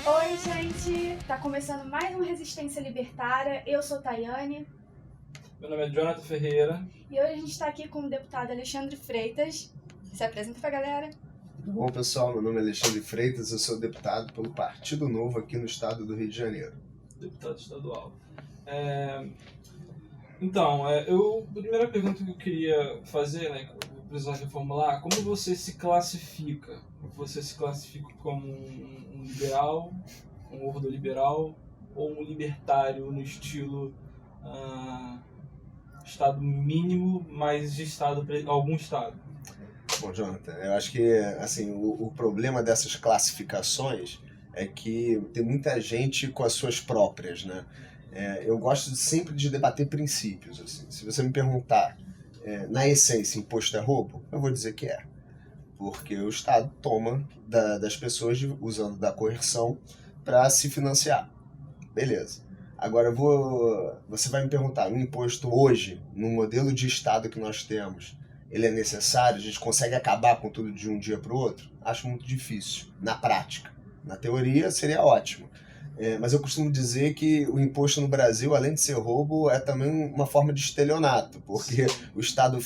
Oi, gente! Tá começando mais uma Resistência Libertária. Eu sou Tayane. Meu nome é Jonathan Ferreira. E hoje a gente está aqui com o deputado Alexandre Freitas. Se apresenta pra galera. Tudo bom, pessoal? Meu nome é Alexandre Freitas, eu sou deputado pelo Partido Novo aqui no estado do Rio de Janeiro. Deputado estadual. A primeira pergunta que eu queria fazer, né, que eu vou precisar reformular, como você se classifica? Você se classifica como um liberal, um ordoliberal ou um libertário no estilo Estado mínimo, mais de algum Estado? Bom, Jonathan, eu acho que assim, o problema dessas classificações é que tem muita gente com as suas próprias, né? Eu gosto sempre de debater princípios. Assim. Se você me perguntar, na essência, imposto é roubo, eu vou dizer que é. Porque o Estado toma das pessoas usando da coerção para se financiar. Beleza. Agora, você vai me perguntar, o imposto hoje, no modelo de Estado que nós temos, ele é necessário? A gente consegue acabar com tudo de um dia para o outro? Acho muito difícil, na prática. Na teoria, seria ótimo. Mas eu costumo dizer que o imposto no Brasil, além de ser roubo, é também uma forma de estelionato, porque o Estado,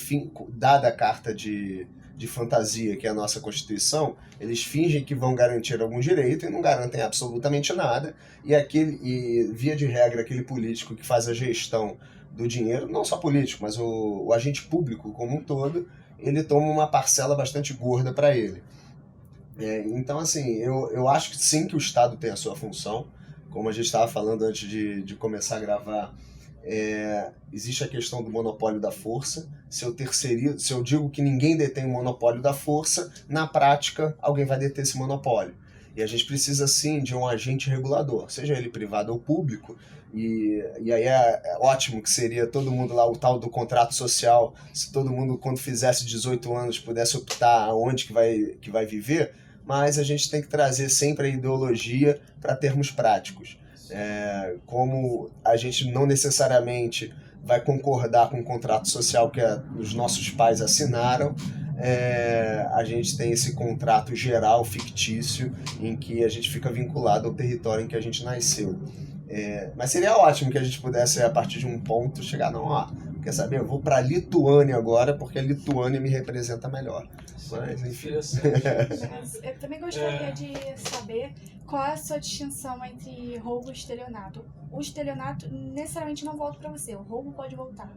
dada a carta de fantasia, que é a nossa Constituição, eles fingem que vão garantir algum direito e não garantem absolutamente nada, e via de regra, aquele político que faz a gestão do dinheiro, não só político, mas o agente público como um todo, ele toma uma parcela bastante gorda para ele. Então, assim, eu acho que sim, que o Estado tem a sua função. Como a gente estava falando antes de começar a gravar, existe a questão do monopólio da força. Se eu digo que ninguém detém o monopólio da força, na prática, alguém vai deter esse monopólio. E a gente precisa, sim, de um agente regulador, seja ele privado ou público. E aí é ótimo que seria todo mundo lá, o tal do contrato social, se todo mundo, quando fizesse 18 anos, pudesse optar aonde que vai viver, mas a gente tem que trazer sempre a ideologia para termos práticos. Como a gente não necessariamente vai concordar com o contrato social que os nossos pais assinaram, a gente tem esse contrato geral, fictício, em que a gente fica vinculado ao território em que a gente nasceu. Mas seria ótimo que a gente pudesse, a partir de um ponto, chegar, quer saber, eu vou para a Lituânia agora, porque a Lituânia me representa melhor. Mas, enfim. Eu também gostaria de saber qual é a sua distinção entre roubo e estelionato. O estelionato necessariamente não volta para você, o roubo pode voltar.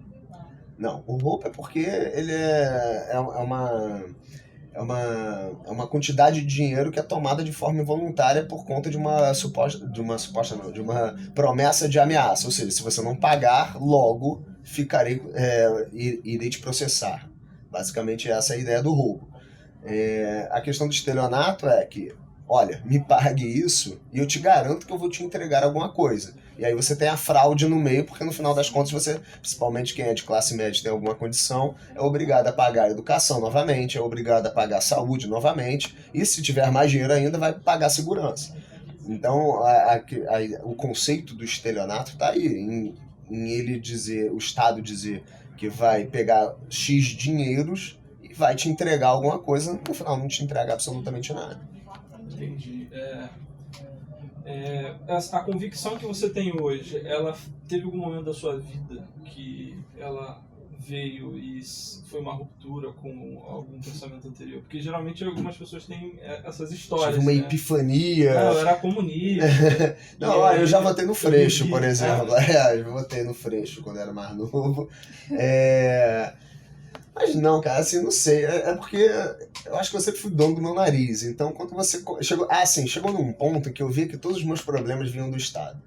Não, o roubo é porque ele é uma quantidade de dinheiro que é tomada de forma involuntária por conta de uma promessa de ameaça. Ou seja, se você não pagar, logo irei te processar. Basicamente essa é a ideia do roubo. A questão do estelionato é que, olha, me pague isso e eu te garanto que eu vou te entregar alguma coisa. E aí você tem a fraude no meio, porque no final das contas você, principalmente quem é de classe média e tem alguma condição, é obrigado a pagar a educação novamente, é obrigado a pagar a saúde novamente, e se tiver mais dinheiro ainda, vai pagar a segurança. Então, o conceito do estelionato está aí, em ele dizer, o Estado dizer que vai pegar X dinheiros e vai te entregar alguma coisa, no final não te entrega absolutamente nada. Entendi. A convicção que você tem hoje, ela teve algum momento da sua vida que ela veio e foi uma ruptura com algum pensamento anterior? Porque geralmente algumas pessoas têm essas histórias. Tive uma epifania. Não, eu era comunista. Não, eu já votei no Freixo, por exemplo. Eu votei no Freixo quando era mais novo. Mas não, cara, assim, não sei. É porque eu acho que eu sempre fui dono do meu nariz. Então, quando você chegou num ponto que eu vi que todos os meus problemas vinham do Estado.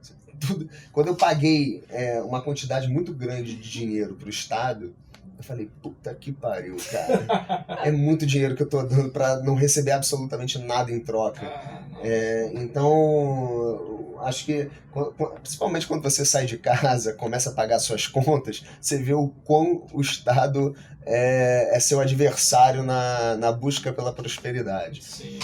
Quando eu paguei uma quantidade muito grande de dinheiro para o Estado, Eu falei, puta que pariu, cara. É muito dinheiro que eu tô dando pra não receber absolutamente nada em troca. Então, acho que, principalmente quando você sai de casa, começa a pagar suas contas, você vê o quão o Estado é seu adversário na busca pela prosperidade. Sim.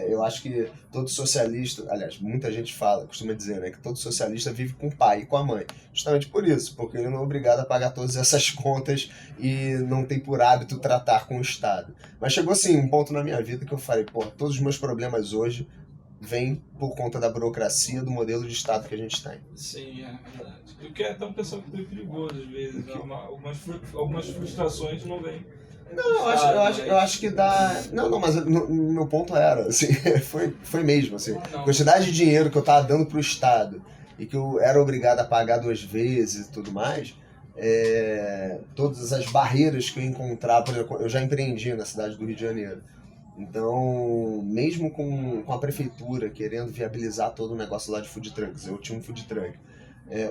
Eu acho que todo socialista, aliás, muita gente costuma dizer, né, que todo socialista vive com o pai e com a mãe. Justamente por isso, porque ele não é obrigado a pagar todas essas contas e não tem por hábito tratar com o Estado. Mas chegou assim um ponto na minha vida que eu falei, pô, todos os meus problemas hoje vêm por conta da burocracia do modelo de Estado que a gente tem. Sim, é verdade. O que é até um pensamento meio perigoso às vezes. Algumas frustrações não vêm. Não, eu acho que dá. Não, mas meu ponto era, assim, foi mesmo, assim. A quantidade de dinheiro que eu tava dando pro Estado e que eu era obrigado a pagar 2 vezes e tudo mais, todas as barreiras que eu encontrava, por exemplo, eu já empreendi na cidade do Rio de Janeiro. Então, mesmo com a prefeitura querendo viabilizar todo o negócio lá de food trucks, eu tinha um food truck.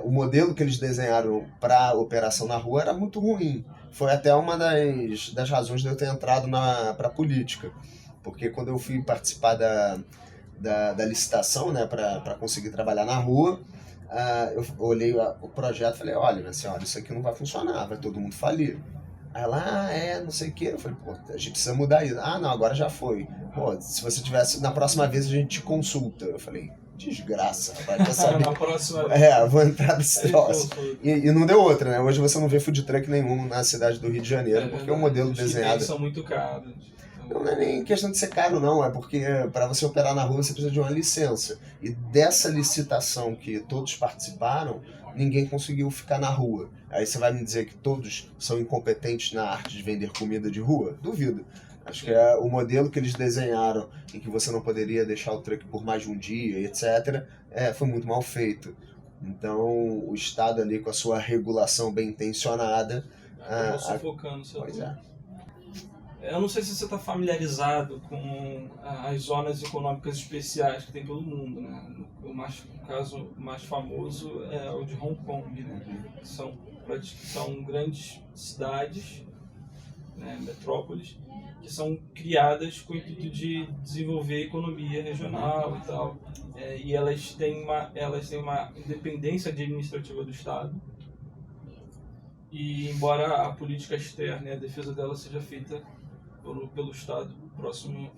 O modelo que eles desenharam para operação na rua era muito ruim. Foi até uma das razões de eu ter entrado para a política. Porque quando eu fui participar da licitação, né, para conseguir trabalhar na rua, eu olhei o projeto e falei, olha, minha senhora, isso aqui não vai funcionar, vai todo mundo falir. Aí ela, não sei o que. Eu falei, pô, a gente precisa mudar isso. Ah, não, agora já foi. Pô, se você tivesse, na próxima vez a gente te consulta. Eu falei, desgraça, rapaz, já sabe. Na próxima vez. Vou entrar nesse troço. E não deu outra, né? Hoje você não vê food truck nenhum na cidade do Rio de Janeiro, porque o modelo desenhado... Os são muito caros. Não é nem questão de ser caro, não. É porque para você operar na rua você precisa de uma licença. E dessa licitação que todos participaram, ninguém conseguiu ficar na rua. Aí você vai me dizer que todos são incompetentes na arte de vender comida de rua? Duvido. Acho que o modelo que eles desenharam, em que você não poderia deixar o truck por mais de um dia, etc., foi muito mal feito. Então, o Estado ali, com a sua regulação bem intencionada... Acabou sufocando, sei lá. Pois é. Eu não sei se você está familiarizado com as zonas econômicas especiais que tem pelo mundo, né? O caso mais famoso é o de Hong Kong, né? São grandes cidades, né, metrópoles, que são criadas com o intuito de desenvolver a economia regional e tal. E elas têm uma independência administrativa do Estado. E embora a política externa e a defesa dela seja feita pelo Estado próximo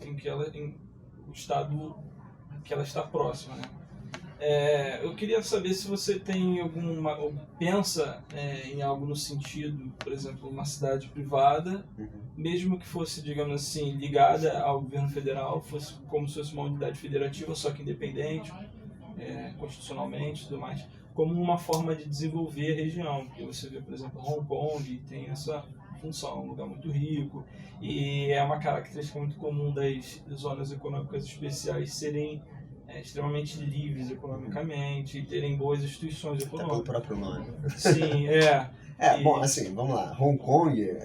o Estado que ela está próxima, né? Eu queria saber se você tem ou pensa em algo no sentido, por exemplo, uma cidade privada, mesmo que fosse, digamos assim, ligada ao governo federal, fosse como se fosse uma unidade federativa, só que independente, constitucionalmente e tudo mais, como uma forma de desenvolver a região. Porque você vê, por exemplo, Hong Kong tem essa função, um lugar muito rico, e é uma característica muito comum das zonas econômicas especiais serem extremamente livres economicamente e terem boas instituições econômicas. Até pelo próprio nome. Sim, Bom, assim, vamos lá. Hong Kong,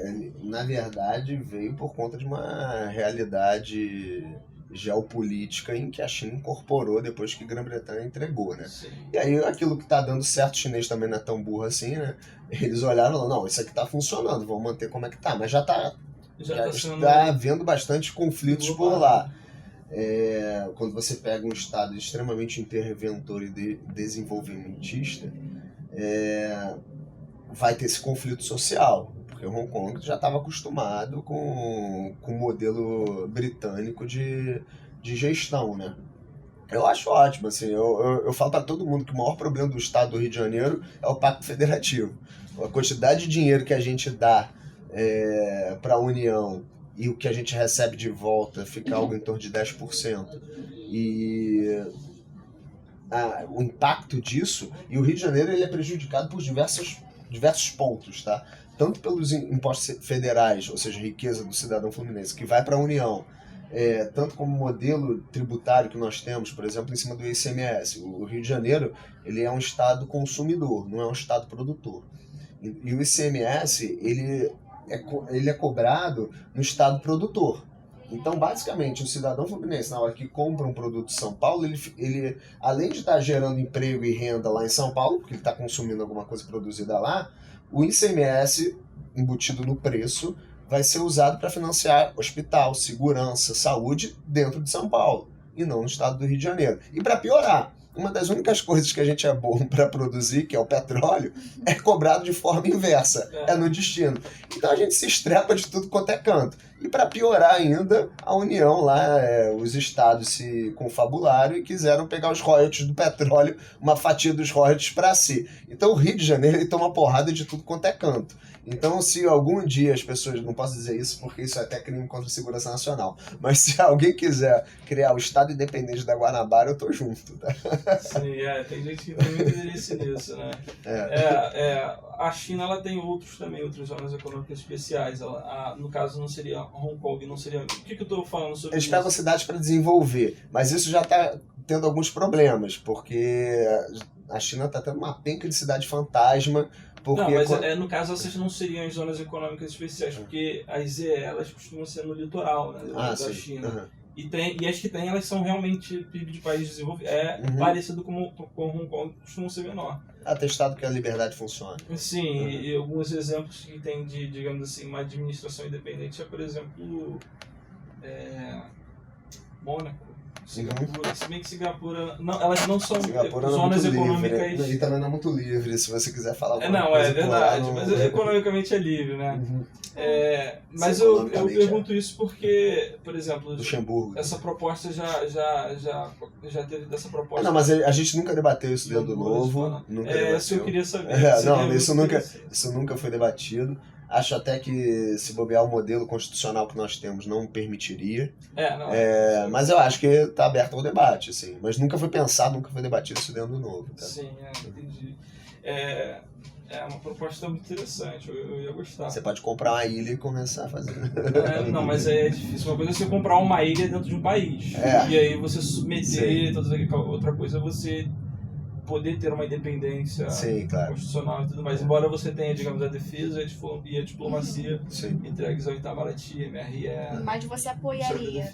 na verdade, veio por conta de uma realidade geopolítica em que a China incorporou depois que a Grã-Bretanha entregou, né? Sim. E aí aquilo que tá dando certo, o chinês também não é tão burro assim, né? Eles olharam e falaram, não, isso aqui tá funcionando, vamos manter como é que tá. Mas já está havendo bastante conflitos por lá. Quando você pega um estado extremamente interventor e desenvolvimentista, vai ter esse conflito social, porque Hong Kong já estava acostumado com o modelo britânico de gestão, né? Eu acho ótimo, assim, eu falo para todo mundo que o maior problema do estado do Rio de Janeiro é o Pacto Federativo. A quantidade de dinheiro que a gente dá para a União e o que a gente recebe de volta fica algo em torno de 10%. E o impacto disso, e o Rio de Janeiro ele é prejudicado por diversos pontos, tá? Tanto pelos impostos federais, ou seja, riqueza do cidadão fluminense, que vai para a União, tanto como o modelo tributário que nós temos, por exemplo, em cima do ICMS. O Rio de Janeiro ele é um estado consumidor, não é um estado produtor. E o ICMS ele é cobrado no estado produtor. Então, basicamente, o cidadão fluminense, na hora que compra um produto em São Paulo, ele além de estar gerando emprego e renda lá em São Paulo, porque ele está consumindo alguma coisa produzida lá, o ICMS embutido no preço vai ser usado para financiar hospital, segurança, saúde dentro de São Paulo e não no estado do Rio de Janeiro. E para piorar, uma das únicas coisas que a gente é bom para produzir, que é o petróleo, é cobrado de forma inversa, é no destino. Então a gente se estrepa de tudo quanto é canto. E para piorar ainda, a União lá, os estados se confabularam e quiseram pegar os royalties do petróleo, uma fatia dos royalties para si. Então o Rio de Janeiro ele toma porrada de tudo quanto é canto. Então, se algum dia as pessoas, não posso dizer isso porque isso é até crime contra a segurança nacional, mas se alguém quiser criar o Estado Independente da Guanabara, eu tô junto, tá? Sim, tem gente que tem muito interesse nisso, né? A China ela tem outras zonas econômicas especiais. No caso, não seria Hong Kong, não seria... O que eu tô falando sobre Eles isso? pegam cidades para desenvolver, mas isso já tá tendo alguns problemas, porque a China tá tendo uma penca de cidade fantasma. Porque não, mas no caso essas não seriam as zonas econômicas especiais, porque as ZE, elas costumam ser no litoral, né, da China. Uhum. E as que tem, elas são realmente PIB de país desenvolvido. Parecido com Hong Kong, costumam ser menor. Atestado que a liberdade funciona. Sim, e alguns exemplos que tem de, digamos assim, uma administração independente é, por exemplo, Mônaco. Singapura, se bem que Singapura, não, elas não são zonas econômicas. Livre, né? E também não é muito livre, se você quiser falar alguma não, coisa. É verdade, mas economicamente é livre, né? Uhum. Mas eu pergunto isso porque, por exemplo, Luxemburgo. Essa proposta já teve dessa proposta. Não, mas a gente nunca debateu isso dentro do Novo. Nunca debateu. Isso eu queria saber. Isso nunca foi debatido. Acho até que se bobear o modelo constitucional que nós temos não permitiria. Mas eu acho que está aberto ao debate, assim. Mas nunca foi pensado, nunca foi debatido isso dentro do Novo. Tá? Sim, entendi. É uma proposta muito interessante, eu ia gostar. Você pode comprar uma ilha e começar a fazer. Não, mas é difícil. Uma coisa é você comprar uma ilha dentro de um país. E aí você submeter toda aquela outra coisa, você poder ter uma independência constitucional e tudo mais. Embora você tenha, digamos, a defesa e a diplomacia entregues ao Itamaraty, MRE... Mas você apoiaria?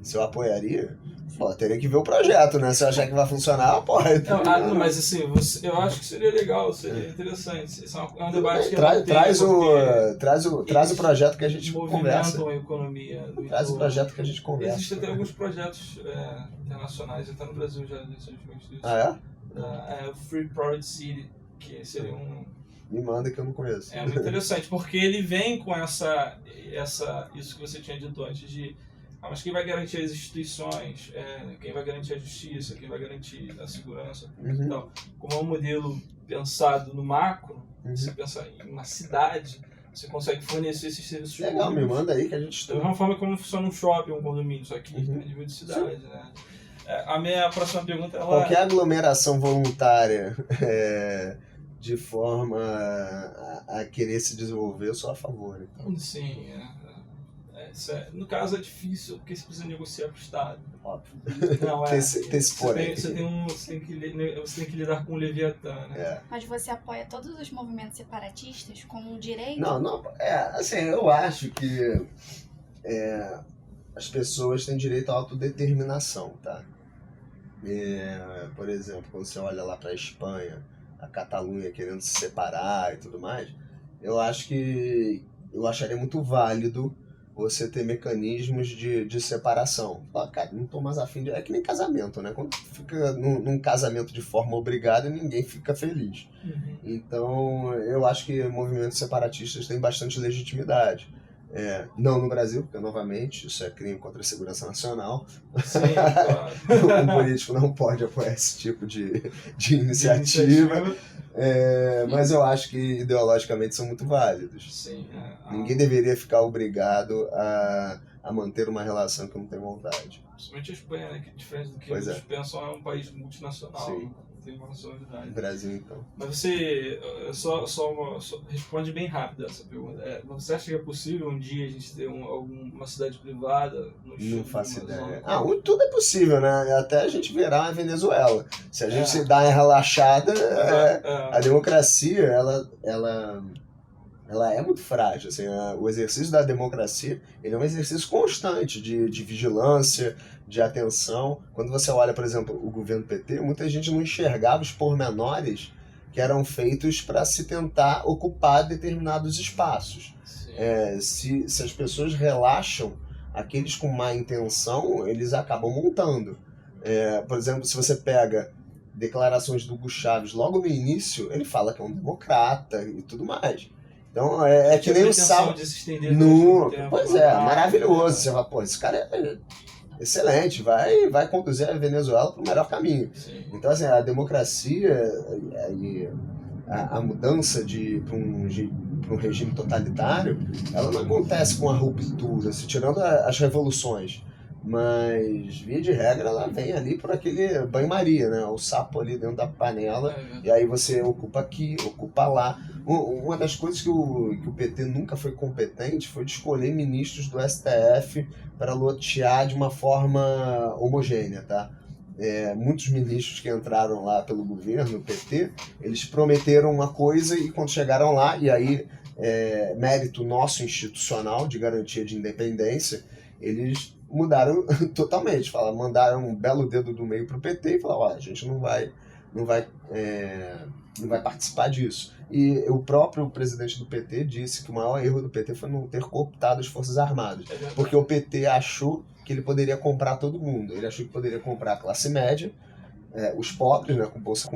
Se eu apoiaria? Pô, teria que ver o projeto, né? Se eu achar que vai funcionar, apoio. Não, mas assim, eu acho que seria legal, seria interessante. Isso é um debate que traz o projeto que a gente conversa. A economia. Traz o projeto que a gente conversa. Existem até alguns projetos internacionais, até no Brasil já recentemente disso. Free Private City, que seria Me manda que eu não conheço. É muito interessante, porque ele vem com isso que você tinha dito antes, mas quem vai garantir as instituições, quem vai garantir a justiça, quem vai garantir a segurança. Então, como é um modelo pensado no macro, você pensa em uma cidade, você consegue fornecer esses serviços públicos. Legal, me manda aí que a gente estuda. Da mesma forma como funciona um shopping, um condomínio, só que a nível de cidade, né? A minha próxima pergunta é... Qualquer aglomeração voluntária de forma a querer se desenvolver, eu sou a favor. Então. Sim, no caso é difícil, porque você precisa negociar com o Estado. Óbvio. Não, tem esse porém. Você tem que lidar com o Leviatã, né? Mas você apoia todos os movimentos separatistas como um direito? Não. Assim, eu acho que as pessoas têm direito à autodeterminação, tá? Por exemplo, quando você olha lá para a Espanha, a Catalunha querendo se separar e tudo mais, eu acharia muito válido você ter mecanismos de separação. Cara, não tô mais afim de... É que nem casamento, né? Quando fica num casamento de forma obrigada, ninguém fica feliz. Então, eu acho que movimentos separatistas têm bastante legitimidade. Não no Brasil, porque, novamente, isso é crime contra a segurança nacional. Sim, claro. Um político não pode apoiar esse tipo de iniciativa. Mas eu acho que ideologicamente são muito válidos. Sim, Ninguém deveria ficar obrigado a manter uma relação que não tem vontade. Principalmente a Espanha, né? Que diferente do que eles pensam, é um país multinacional. Sim. Tem uma nacionalidade. Brasil, então. Mas você só responde bem rápido essa pergunta. Você acha que é possível um dia a gente ter uma cidade privada? Não faço ideia. Tudo é possível, né? Até a gente verá a Venezuela. Se a gente se dá uma relaxada, a democracia, ela é muito frágil. Assim, o exercício da democracia ele é um exercício constante de vigilância, de atenção. Quando você olha, por exemplo, o governo PT, muita gente não enxergava os pormenores que eram feitos para se tentar ocupar determinados espaços. Se as pessoas relaxam, aqueles com má intenção, eles acabam montando. Por exemplo, se você pega declarações do Hugo Chávez logo no início, ele fala que é um democrata e tudo mais. Então é que nem o Sábado. Pois é, maravilhoso. Você fala, pô, esse cara é excelente, vai conduzir a Venezuela para o melhor caminho. Sim. Então, assim, a democracia e a mudança para um regime totalitário, ela não acontece com a ruptura, tirando as revoluções. Mas, via de regra, ela vem ali por aquele banho-maria, né? O sapo ali dentro da panela, e aí você ocupa aqui, ocupa lá. Uma das coisas que o PT nunca foi competente foi de escolher ministros do STF para lotear de uma forma homogênea, tá? Muitos ministros que entraram lá pelo governo, PT, eles prometeram uma coisa e quando chegaram lá, e aí mérito nosso institucional de garantia de independência, eles mudaram totalmente, mandaram um belo dedo do meio pro PT e falaram, a gente não vai participar disso. E o próprio presidente do PT disse que o maior erro do PT foi não ter cooptado as Forças Armadas, porque o PT achou que ele poderia comprar todo mundo. Ele achou que poderia comprar a classe média, os pobres, né, com bolsa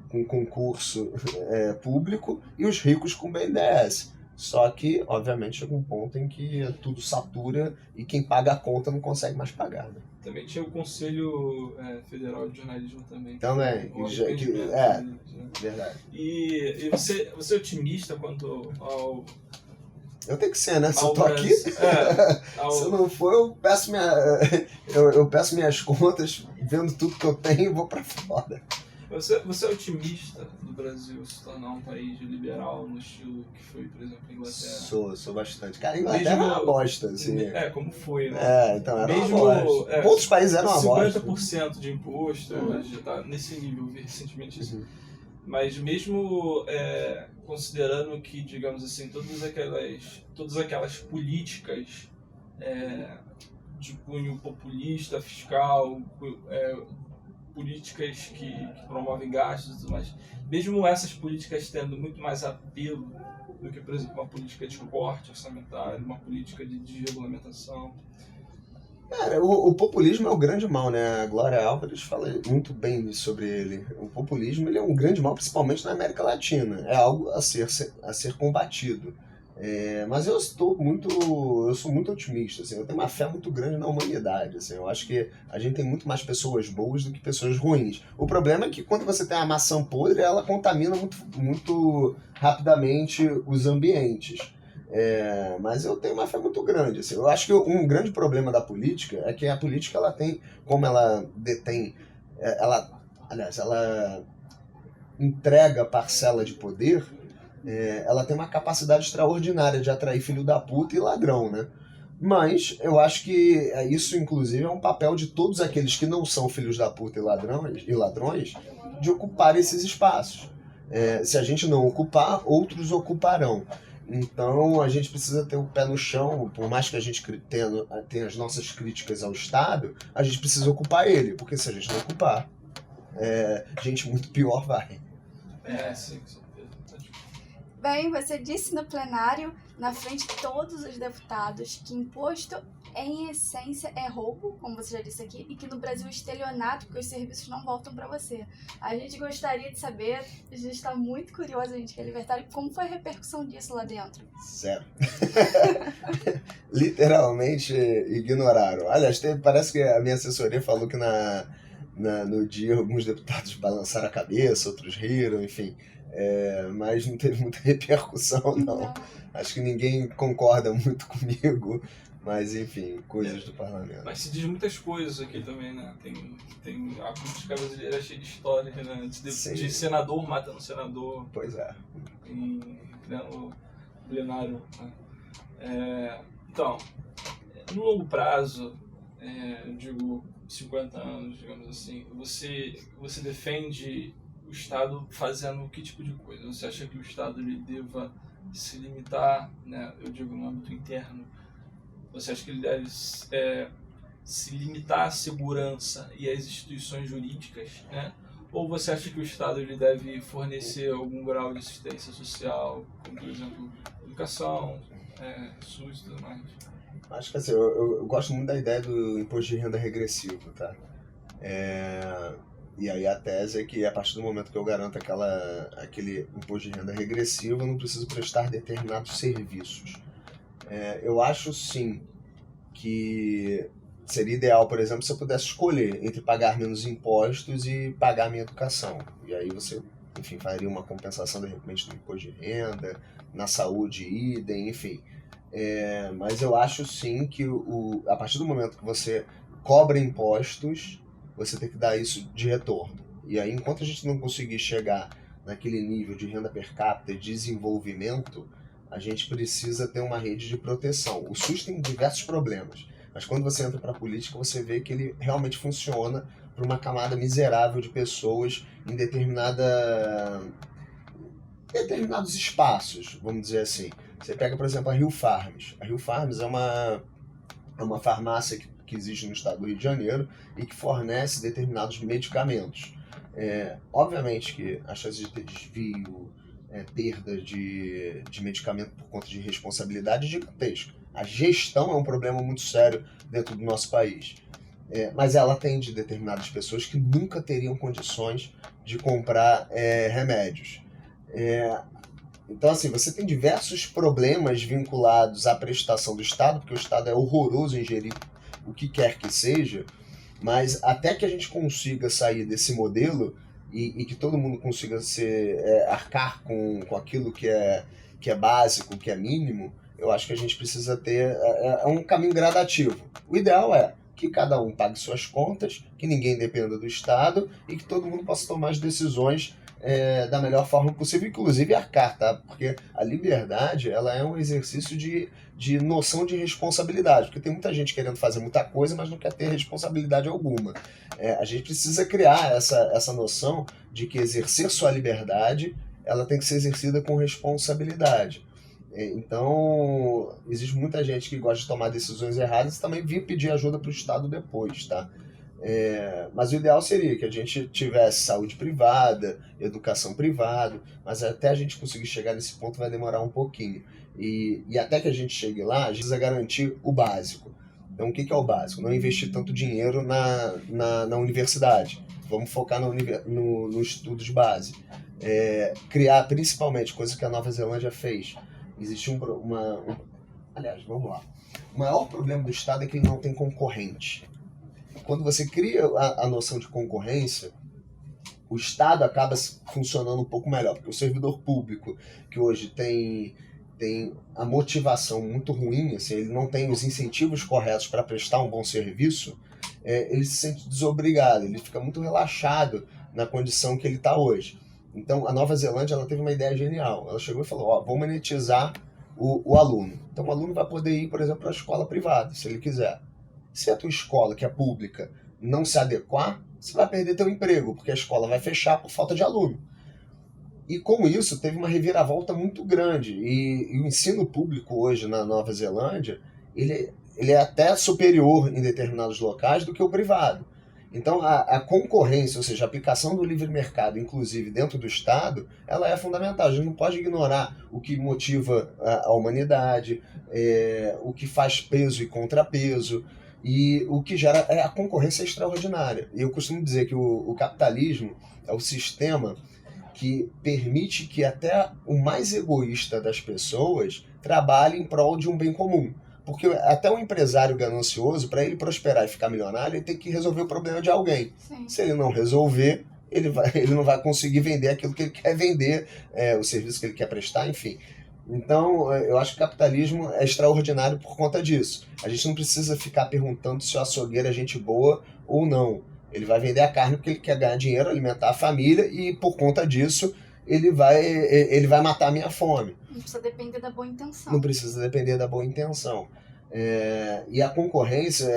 com concurso público, e os ricos com BNDES. Só que, obviamente, chega um ponto em que tudo satura e quem paga a conta não consegue mais pagar. Né? Também tinha o Conselho Federal de Jornalismo também. Também. Verdade. E você é otimista quanto ao... Eu tenho que ser, né? Se eu tô aqui, se eu não for, eu peço minhas contas, vendo tudo que eu tenho e vou pra fora. Você é otimista do Brasil se tornar um país liberal no estilo que foi, por exemplo, a Inglaterra? Sou bastante. Cara, a Inglaterra era uma bosta, assim. Como foi, né? Então era uma bosta. Outros países eram uma bosta. 50% de imposto, já tá nesse nível, vi recentemente isso. Mas mesmo considerando que, digamos assim, todas aquelas políticas de cunho populista, fiscal, políticas que promovem gastos e tudo mais, mesmo essas políticas tendo muito mais apelo do que, por exemplo, uma política de corte orçamentário, uma política de desregulamentação. Cara, o populismo é o grande mal, né? A Glória Álvares fala muito bem sobre ele. O populismo ele é um grande mal, principalmente na América Latina. É algo a ser combatido. Mas eu sou muito otimista, assim, eu tenho uma fé muito grande na humanidade, assim, eu acho que a gente tem muito mais pessoas boas do que pessoas ruins. O problema é que quando você tem a maçã podre, ela contamina muito rapidamente os ambientes. Mas eu tenho uma fé muito grande, assim, eu acho que um grande problema da política é que a política ela tem, como ela detém, ela entrega parcela de poder. Ela tem uma capacidade extraordinária de atrair filho da puta e ladrão, né? Mas eu acho que isso, inclusive, é um papel de todos aqueles que não são filhos da puta e ladrões de ocupar esses espaços. Se a gente não ocupar, outros ocuparão. Então a gente precisa ter o pé no chão, por mais que a gente tenha as nossas críticas ao Estado, a gente precisa ocupar ele, porque se a gente não ocupar, gente muito pior vai. Sim, com certeza. Bem, você disse no plenário, na frente de todos os deputados, que imposto, em essência, é roubo, como você já disse aqui, e que no Brasil é estelionato, porque os serviços não voltam para você. A gente gostaria de saber, a gente está muito curioso, a gente que é libertário, como foi a repercussão disso lá dentro? Zero. Literalmente ignoraram. Aliás, parece que a minha assessoria falou que no dia alguns deputados balançaram a cabeça, outros riram, enfim. Mas não teve muita repercussão, não. Acho que ninguém concorda muito comigo, mas enfim, coisas do parlamento. Mas se diz muitas coisas aqui também, né? Tem a política brasileira cheia de história, né? De senador matando senador. Pois é. Em pleno plenário. Né? Então, no longo prazo, eu digo 50 anos, digamos assim, você defende o Estado fazendo que tipo de coisa? Você acha que o Estado ele deva se limitar, né, eu digo no âmbito interno, você acha que ele deve se limitar à segurança e às instituições jurídicas, né? Ou você acha que o Estado ele deve fornecer algum grau de assistência social, como por exemplo educação, SUS e tudo mais? Acho que assim, eu gosto muito da ideia do imposto de renda regressivo, tá? E aí a tese é que a partir do momento que eu garanto aquele imposto de renda regressivo, eu não preciso prestar determinados serviços. Eu acho sim que seria ideal, por exemplo, se eu pudesse escolher entre pagar menos impostos e pagar a minha educação. E aí você, enfim, faria uma compensação, de repente, no imposto de renda, na saúde, idem, enfim. Mas eu acho sim que a partir do momento que você cobra impostos, você tem que dar isso de retorno. E aí, enquanto a gente não conseguir chegar naquele nível de renda per capita e desenvolvimento, a gente precisa ter uma rede de proteção. O SUS tem diversos problemas, mas quando você entra para a política, você vê que ele realmente funciona para uma camada miserável de pessoas em determinados espaços, vamos dizer assim. Você pega, por exemplo, a Rio Farms. A Rio Farms é uma farmácia que existe no estado do Rio de Janeiro e que fornece determinados medicamentos. Obviamente que a chance de ter desvio, perda de medicamento por conta de responsabilidade é gigantesca. A gestão é um problema muito sério dentro do nosso país. Mas ela atende determinadas pessoas que nunca teriam condições de comprar remédios. Então, assim, você tem diversos problemas vinculados à prestação do Estado, porque o Estado é horroroso em gerir o que quer que seja, mas até que a gente consiga sair desse modelo e que todo mundo consiga arcar com aquilo que é básico, que é mínimo, eu acho que a gente precisa ter um caminho gradativo. O ideal é que cada um pague suas contas, que ninguém dependa do Estado e que todo mundo possa tomar as decisões da melhor forma possível, inclusive arcar, tá? Porque a liberdade, ela é um exercício de noção de responsabilidade, porque tem muita gente querendo fazer muita coisa, mas não quer ter responsabilidade alguma. A gente precisa criar essa noção de que exercer sua liberdade, ela tem que ser exercida com responsabilidade. Então, existe muita gente que gosta de tomar decisões erradas e também vir pedir ajuda para o Estado depois, tá? Mas o ideal seria que a gente tivesse saúde privada, educação privada, mas até a gente conseguir chegar nesse ponto vai demorar um pouquinho. E até que a gente chegue lá, a gente precisa garantir o básico. Então, o que é o básico? Não investir tanto dinheiro na universidade. Vamos focar no estudo de base. Criar, principalmente, coisa que a Nova Zelândia fez. Existe aliás, vamos lá. O maior problema do Estado é que ele não tem concorrente. Quando você cria a noção de concorrência, o Estado acaba funcionando um pouco melhor, porque o servidor público, que hoje tem a motivação muito ruim, assim, ele não tem os incentivos corretos para prestar um bom serviço, ele se sente desobrigado, ele fica muito relaxado na condição que ele está hoje. Então, a Nova Zelândia ela teve uma ideia genial. Ela chegou e falou, vamos monetizar o aluno. Então, o aluno vai poder ir, por exemplo, para a escola privada, se ele quiser. Se a tua escola, que é pública, não se adequar, você vai perder teu emprego, porque a escola vai fechar por falta de aluno. E com isso, teve uma reviravolta muito grande. E o ensino público hoje na Nova Zelândia, ele é até superior em determinados locais do que o privado. Então, a concorrência, ou seja, a aplicação do livre mercado, inclusive dentro do Estado, ela é fundamental. A gente não pode ignorar o que motiva a humanidade, o que faz peso e contrapeso, e o que gera a concorrência extraordinária. E eu costumo dizer que o capitalismo é o sistema que permite que até o mais egoísta das pessoas trabalhe em prol de um bem comum. Porque até um empresário ganancioso, para ele prosperar e ficar milionário, ele tem que resolver o problema de alguém. Sim. Se ele não resolver, ele não vai conseguir vender aquilo que ele quer vender, o serviço que ele quer prestar, enfim. Então, eu acho que o capitalismo é extraordinário por conta disso. A gente não precisa ficar perguntando se o açougueiro é gente boa ou não. Ele vai vender a carne porque ele quer ganhar dinheiro, alimentar a família e, por conta disso, ele vai matar a minha fome. Não precisa depender da boa intenção. Não precisa depender da boa intenção. E a concorrência,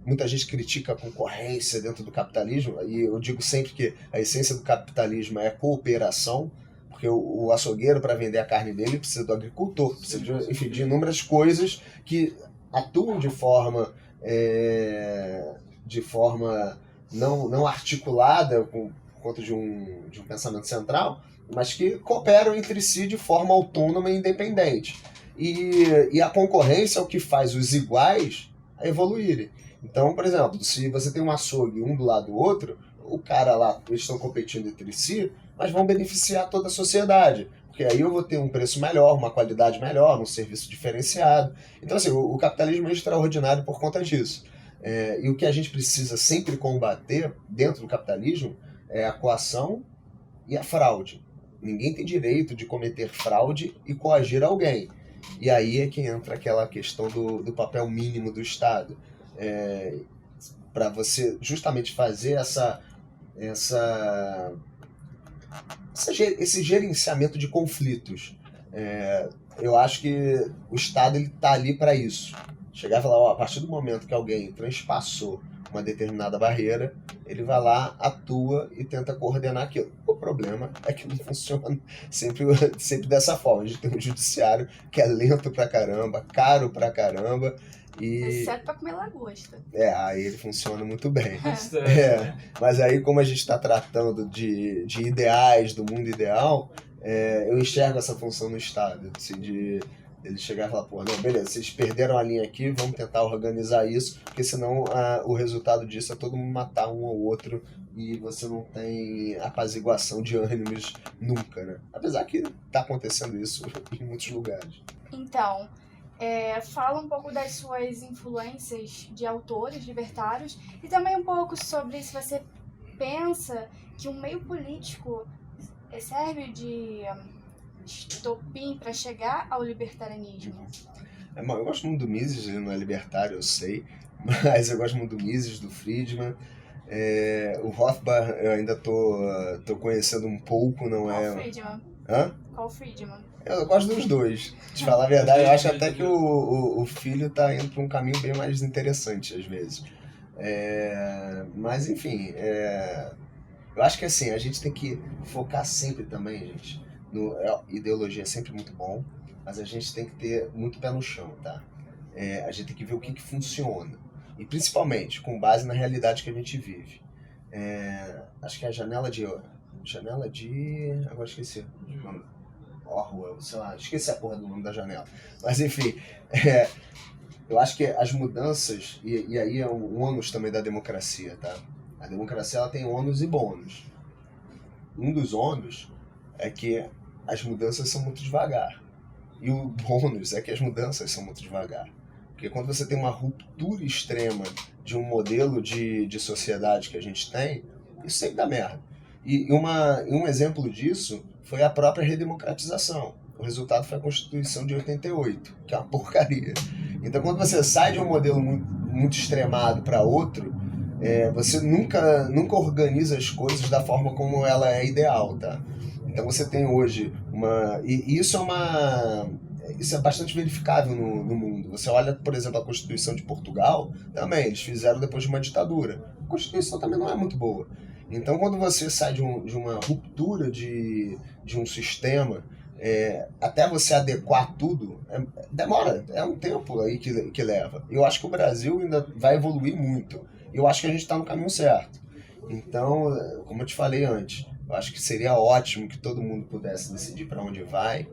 muita gente critica a concorrência dentro do capitalismo, e eu digo sempre que a essência do capitalismo é a cooperação, porque o açougueiro, para vender a carne dele, precisa do agricultor, precisa de inúmeras coisas que atuam de forma não articulada, conta de um pensamento central, mas que cooperam entre si de forma autônoma e independente. E a concorrência é o que faz os iguais a evoluírem. Então, por exemplo, se você tem um açougue um do lado do outro, o cara lá, eles estão competindo entre si, mas vão beneficiar toda a sociedade. Porque aí eu vou ter um preço melhor, uma qualidade melhor, um serviço diferenciado. Então, assim, o capitalismo é extraordinário por conta disso. E o que a gente precisa sempre combater dentro do capitalismo é a coação e a fraude. Ninguém tem direito de cometer fraude e coagir alguém. E aí é que entra aquela questão do papel mínimo do Estado. Para você justamente fazer esse gerenciamento de conflitos. Eu acho que o Estado está ali para isso. Chegar e falar, a partir do momento que alguém transpassou uma determinada barreira, ele vai lá, atua e tenta coordenar aquilo. O problema é que não funciona sempre dessa forma. A gente tem um judiciário que é lento pra caramba, caro pra caramba. Exceto pra comer lagosta. Aí ele funciona muito bem. Mas aí, como a gente está tratando de ideais, do mundo ideal, eu enxergo essa função no Estado, assim, de ele chegar e falar, não, beleza, vocês perderam a linha aqui, vamos tentar organizar isso, porque senão o resultado disso é todo mundo matar um ao outro e você não tem apaziguação de ânimos nunca, né? Apesar que está acontecendo isso em muitos lugares. Então, fala um pouco das suas influências de autores libertários e também um pouco sobre se você pensa que um meio político serve de estopim para chegar ao libertarianismo. Eu gosto muito do Mises, ele não é libertário, eu sei, mas eu gosto muito do Mises, do Friedman. O Rothbard eu ainda tô conhecendo um pouco, não é? Qual Friedman? Hã? Qual Friedman? Eu gosto dos dois. De falar a verdade, eu acho até que o filho tá indo para um caminho bem mais interessante, às vezes. Mas, enfim, eu acho que assim, a gente tem que focar sempre também, gente. Ideologia é sempre muito bom, mas a gente tem que ter muito pé no chão, tá? A gente tem que ver o que funciona. E principalmente, com base na realidade que a gente vive. Acho que é a janela de... Agora esqueci. Orwell, sei lá, esqueci a porra do nome da janela. Mas enfim, eu acho que as mudanças, e aí é um ônus também da democracia, tá? A democracia ela tem ônus e bônus. Um dos ônus é que as mudanças são muito devagar. E o bônus é que as mudanças são muito devagar. Porque quando você tem uma ruptura extrema de um modelo de sociedade que a gente tem, isso sempre dá merda. E um exemplo disso foi a própria redemocratização. O resultado foi a Constituição de 88, que é uma porcaria. Então, quando você sai de um modelo muito, muito extremado para outro, você nunca organiza as coisas da forma como ela é ideal, tá? Então você tem hoje e isso é bastante verificável no mundo. Você olha, por exemplo, a Constituição de Portugal, também, eles fizeram depois de uma ditadura. A Constituição também não é muito boa. Então, quando você sai de uma ruptura de um sistema, até você adequar tudo, demora, é um tempo aí que leva. Eu acho que o Brasil ainda vai evoluir muito. Eu acho que a gente está no caminho certo. Então, como eu te falei antes, eu acho que seria ótimo que todo mundo pudesse decidir para onde vai,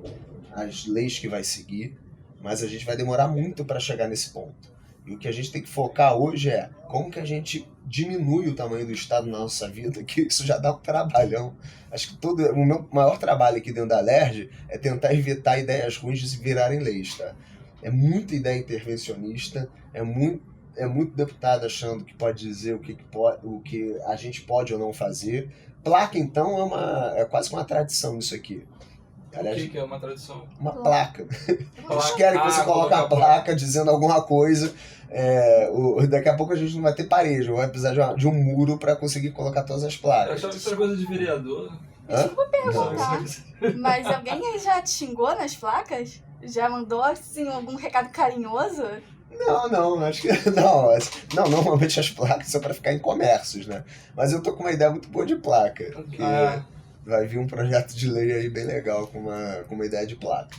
as leis que vai seguir, mas a gente vai demorar muito para chegar nesse ponto. E o que a gente tem que focar hoje é como que a gente diminui o tamanho do Estado na nossa vida, que isso já dá um trabalhão. Acho que o meu maior trabalho aqui dentro da LERJ é tentar evitar ideias ruins de se virarem leis, tá? É muita ideia intervencionista, é muito deputado achando que pode dizer o que a gente pode ou não fazer. Placa, então, é quase uma tradição isso aqui. Aliás, o que é uma tradição? Uma placa. Eles querem que você coloque a placa dizendo alguma coisa. Daqui a pouco a gente não vai ter parede, vai precisar de um muro para conseguir colocar todas as placas. Eu achava que isso era coisa de vereador. Isso eu vou perguntar. Mas alguém já te xingou nas placas? Já mandou assim algum recado carinhoso? Não, acho que não. Não, normalmente as placas são para ficar em comércios, né? Mas eu tô com uma ideia muito boa de placa. Vai vir um projeto de lei aí bem legal com uma ideia de placa.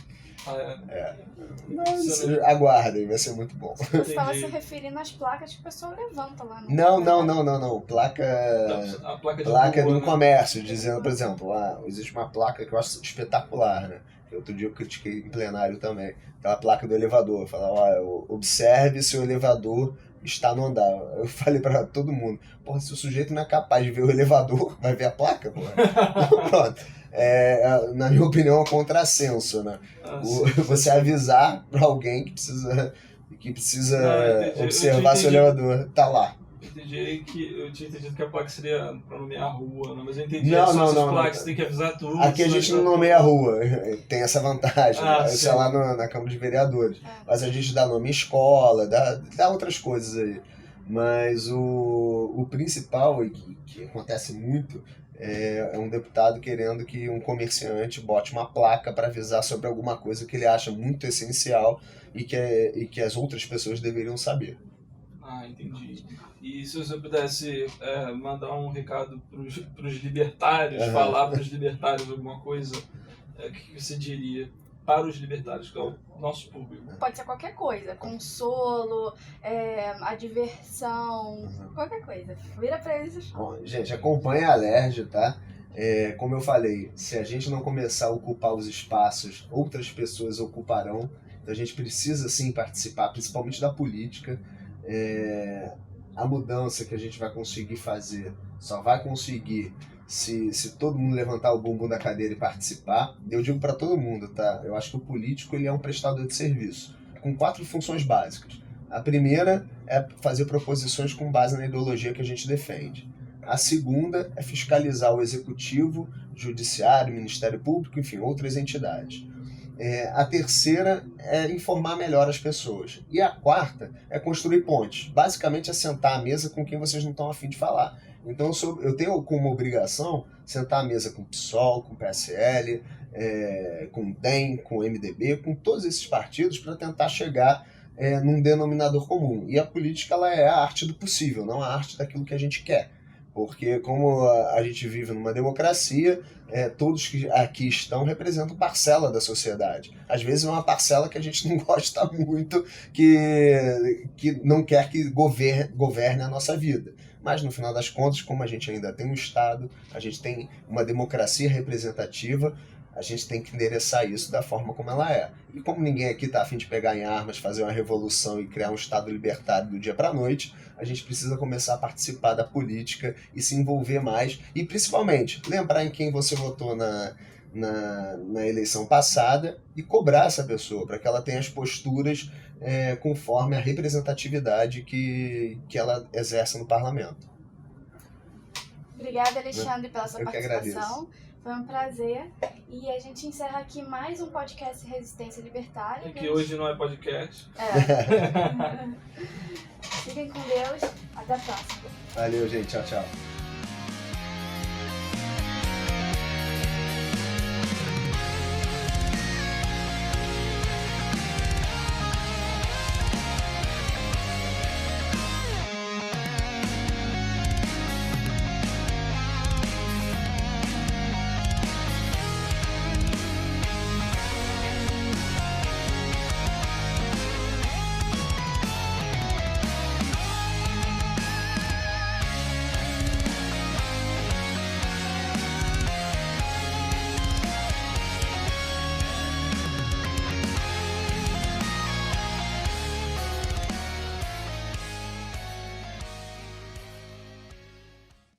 Mas aguardem, vai ser muito bom. Você estava se referindo às placas que o pessoal levanta lá. Não. Placa A placa de de rua, um né? comércio, dizendo, por exemplo, existe uma placa que eu acho espetacular, né? Que outro dia eu critiquei em plenário também. Aquela placa do elevador. Fala, observe se o elevador está no andar. Eu falei pra todo mundo, porra, se o sujeito não é capaz de ver o elevador, vai ver a placa, porra. Pronto. Na minha opinião, é um contrassenso, né? Você avisar pra alguém que precisa observar se o elevador tá lá. Eu tinha entendido que a placa seria pra nomear a rua, mas eu entendi Não. placas, você tem que avisar tudo. Aqui a gente não nomeia a rua, tem essa vantagem, isso é lá na Câmara de Vereadores. Mas a gente dá nome em escola, dá outras coisas aí. Mas o principal, e que acontece muito, é um deputado querendo que um comerciante bote uma placa para avisar sobre alguma coisa que ele acha muito essencial e que as outras pessoas deveriam saber. Entendi. E se você pudesse mandar um recado para os libertários, falar para os libertários alguma coisa, o que você diria para os libertários, que é o nosso público? Pode ser qualquer coisa, consolo, a diversão, qualquer coisa. Vira pra eles. Bom, gente, acompanha a Alerj, tá? Como eu falei, se a gente não começar a ocupar os espaços, outras pessoas ocuparão. Então a gente precisa sim participar, principalmente da política. A mudança que a gente vai conseguir fazer só vai conseguir se todo mundo levantar o bumbum da cadeira e participar. Eu digo para todo mundo, tá? Eu acho que o político ele é um prestador de serviço com 4 funções básicas. A primeira é fazer proposições com base na ideologia que a gente defende. A segunda é fiscalizar o executivo, judiciário, Ministério Público, enfim, outras entidades. A terceira é informar melhor as pessoas. E a quarta é construir pontes. Basicamente é sentar à mesa com quem vocês não estão a fim de falar. Então eu tenho como obrigação sentar à mesa com o PSOL, com o PSL, com o DEM, com o MDB, com todos esses partidos para tentar chegar num denominador comum. E a política ela é a arte do possível, não a arte daquilo que a gente quer. Porque como a gente vive numa democracia, todos que aqui estão representam parcela da sociedade. Às vezes é uma parcela que a gente não gosta muito, que não quer que governe a nossa vida. Mas no final das contas, como a gente ainda tem um Estado, a gente tem uma democracia representativa, a gente tem que endereçar isso da forma como ela é. E como ninguém aqui está a fim de pegar em armas, fazer uma revolução e criar um Estado libertário do dia para a noite, a gente precisa começar a participar da política e se envolver mais. E principalmente, lembrar em quem você votou na eleição passada e cobrar essa pessoa, para que ela tenha as posturas conforme a representatividade que ela exerce no parlamento. Obrigada, Alexandre, pela sua participação. Que foi um prazer. E a gente encerra aqui mais um podcast Resistência Libertária. Que hoje não é podcast. Fiquem com Deus. Até a próxima. Valeu, gente. Tchau, tchau.